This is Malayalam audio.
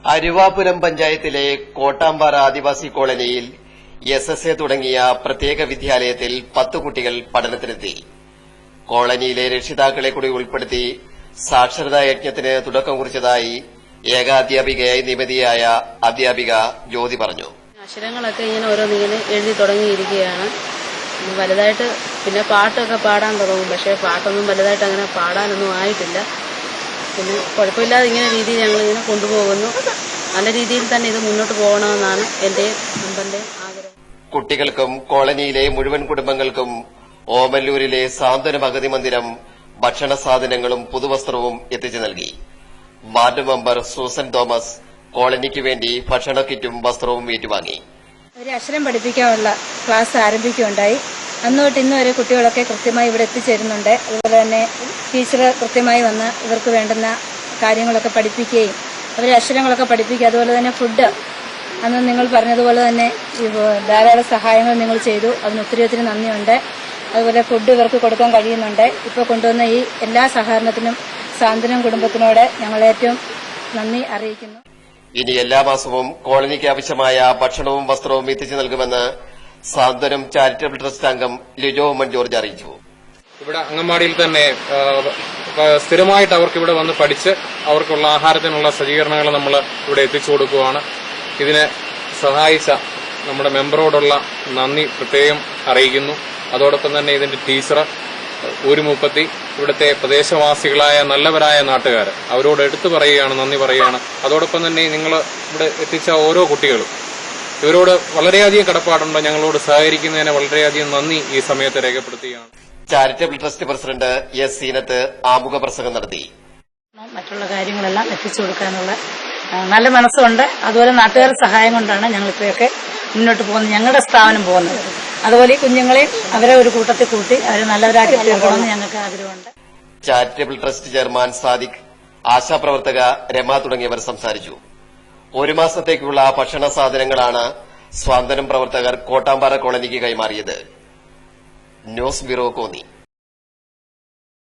അരുവാപുരം പഞ്ചായത്തിലെ കോട്ടാമ്പാറ ആദിവാസി കോളനിയിൽ SSA തുടങ്ങിയ പ്രത്യേക വിദ്യാലയത്തിൽ 10 കുട്ടികൾ പഠനത്തിനെത്തി. കോളനിയിലെ രക്ഷിതാക്കളെ കൂടി ഉൾപ്പെടുത്തി സാക്ഷരതാ യജ്ഞത്തിന് തുടക്കം കുറിച്ചതായി ഏകാധ്യാപികയായി നിയമിതയായ അധ്യാപിക ജ്യോതി പറഞ്ഞു. അക്ഷരങ്ങളൊക്കെ ഇങ്ങനെ ഓരോന്നിങ്ങനെ എഴുതി തുടങ്ങിയിരിക്കുകയാണ്. വലുതായിട്ട് പിന്നെ പാട്ടൊക്കെ പാടാൻ തുടങ്ങും. പക്ഷേ പാട്ടൊന്നും വലുതായിട്ട് അങ്ങനെ പാടാനൊന്നും ആയിട്ടില്ല. പിന്നെ കുഴപ്പമില്ലാതെ ഇങ്ങനെ രീതിയിൽ ഞങ്ങളിങ്ങനെ കൊണ്ടുപോകുന്നു. നല്ല രീതിയിൽ തന്നെ ഇത് മുന്നോട്ട് പോകണമെന്നാണ് എന്റെയും മുമ്പന്റെയും ആഗ്രഹം. കുട്ടികൾക്കും കോളനിയിലെ മുഴുവൻ കുടുംബങ്ങൾക്കും ഓമല്ലൂരിലെ സാന്ത്വനം അഗതി മന്ദിരം ഭക്ഷണ സാധനങ്ങളും പുതുവസ്ത്രവും എത്തിച്ചു നൽകി. വാർഡ് മെമ്പർ സൂസൻ തോമസ് കോളനിക്ക് വേണ്ടി ഭക്ഷണ കിറ്റും വസ്ത്രവും ഏറ്റുവാങ്ങി. ഒരു അക്ഷരം പഠിപ്പിക്കാനുള്ള ക്ലാസ് ആരംഭിക്കുകയുണ്ടായി. അന്ന് തൊട്ട് ഇന്ന് വരെ കുട്ടികളൊക്കെ കൃത്യമായി ഇവിടെ എത്തിച്ചേരുന്നുണ്ട്. അതുപോലെ തന്നെ ടീച്ചർ കൃത്യമായി വന്ന് ഇവർക്ക് വേണ്ടുന്ന കാര്യങ്ങളൊക്കെ പഠിപ്പിക്കുകയും അവരെ അക്ഷരങ്ങളൊക്കെ പഠിപ്പിക്കുക. അതുപോലെ തന്നെ ഫുഡ് അന്ന് നിങ്ങൾ പറഞ്ഞതുപോലെ തന്നെ ധാരാളം സഹായങ്ങൾ നിങ്ങൾ ചെയ്തു. അതിന് ഒത്തിരി നന്ദിയുണ്ട്. അതുപോലെ ഫുഡ് ഇവർക്ക് കൊടുക്കാൻ കഴിയുന്നുണ്ട്. ഇപ്പോൾ കൊണ്ടുവന്ന ഈ എല്ലാ സഹകരണത്തിനും സാന്ത്വനം കുടുംബത്തിനോട് ഞങ്ങൾ ഏറ്റവും നന്ദി അറിയിക്കുന്നു. ഇനി എല്ലാ മാസവും കോളനിക്ക് ആവശ്യമായ ഭക്ഷണവും വസ്ത്രവും എത്തിച്ചു നൽകുമെന്ന് സാന്ത്വനം ചാരിറ്റബിൾ ട്രസ്റ്റ് അംഗം ലിജോ ഉമ്മൻ ജോർജ് അറിയിച്ചു. ഇവിടെ അംഗൻവാടിയിൽ തന്നെ സ്ഥിരമായിട്ട് അവർക്ക് ഇവിടെ വന്ന് പഠിച്ച് അവർക്കുള്ള ആഹാരത്തിനുള്ള സജ്ജീകരണങ്ങൾ നമ്മൾ ഇവിടെ എത്തിച്ചു കൊടുക്കുകയാണ്. ഇതിനെ സഹായിച്ച നമ്മുടെ മെമ്പറോടുള്ള നന്ദി പ്രത്യേകം അറിയിക്കുന്നു. അതോടൊപ്പം തന്നെ ഇതിന്റെ ടീച്ചർ ഊരുമുപ്പത്തി ഇവിടുത്തെ പ്രദേശവാസികളായ നല്ലവരായ നാട്ടുകാർ അവരോട് എടുത്തു പറയുകയാണ്, നന്ദി പറയുകയാണ്. അതോടൊപ്പം തന്നെ നിങ്ങൾ ഇവിടെ എത്തിച്ച ഓരോ കുട്ടികളും ഇവരോട് വളരെയധികം കടപ്പാടുണ്ട്. ഞങ്ങളോട് സഹകരിക്കുന്നതിന് വളരെയധികം നന്ദി ഈ സമയത്ത് രേഖപ്പെടുത്തുകയാണ്. Charitable trust president S Zeenath ആമുഖ പ്രസംഗം നടത്തി. മറ്റുള്ള കാര്യങ്ങളെല്ലാം എത്തിച്ചു കൊടുക്കാനുള്ള നല്ല മനസ്സുണ്ട്. അതുപോലെ നാട്ടുകാരുടെ സഹായം കൊണ്ടാണ് ഞങ്ങൾ ഇപ്പോഴൊക്കെ മുന്നോട്ട് പോകുന്നത്, ഞങ്ങളുടെ സ്ഥാപനം പോകുന്നത്. അതുപോലെ ഈ കുഞ്ഞുങ്ങളെയും അവരെ ഒരു കൂട്ടത്തിൽ കൂട്ടി അവരെ നല്ലവരാക്കി തീർക്കണമെന്ന് ഞങ്ങൾക്ക് ആഗ്രഹമുണ്ട്. ചാരിറ്റബിൾ ട്രസ്റ്റ് ചെയർമാൻ സാദിഖ്, ആശാപ്രവർത്തക രമ തുടങ്ങിയവർ സംസാരിച്ചു. ഒരു മാസത്തേക്കുള്ള ഭക്ഷണ സാധനങ്ങളാണ് സ്വാന്തനം പ്രവർത്തകർ കോട്ടാമ്പാറ കോളനിക്ക് കൈമാറിയത്. News bureau Konni.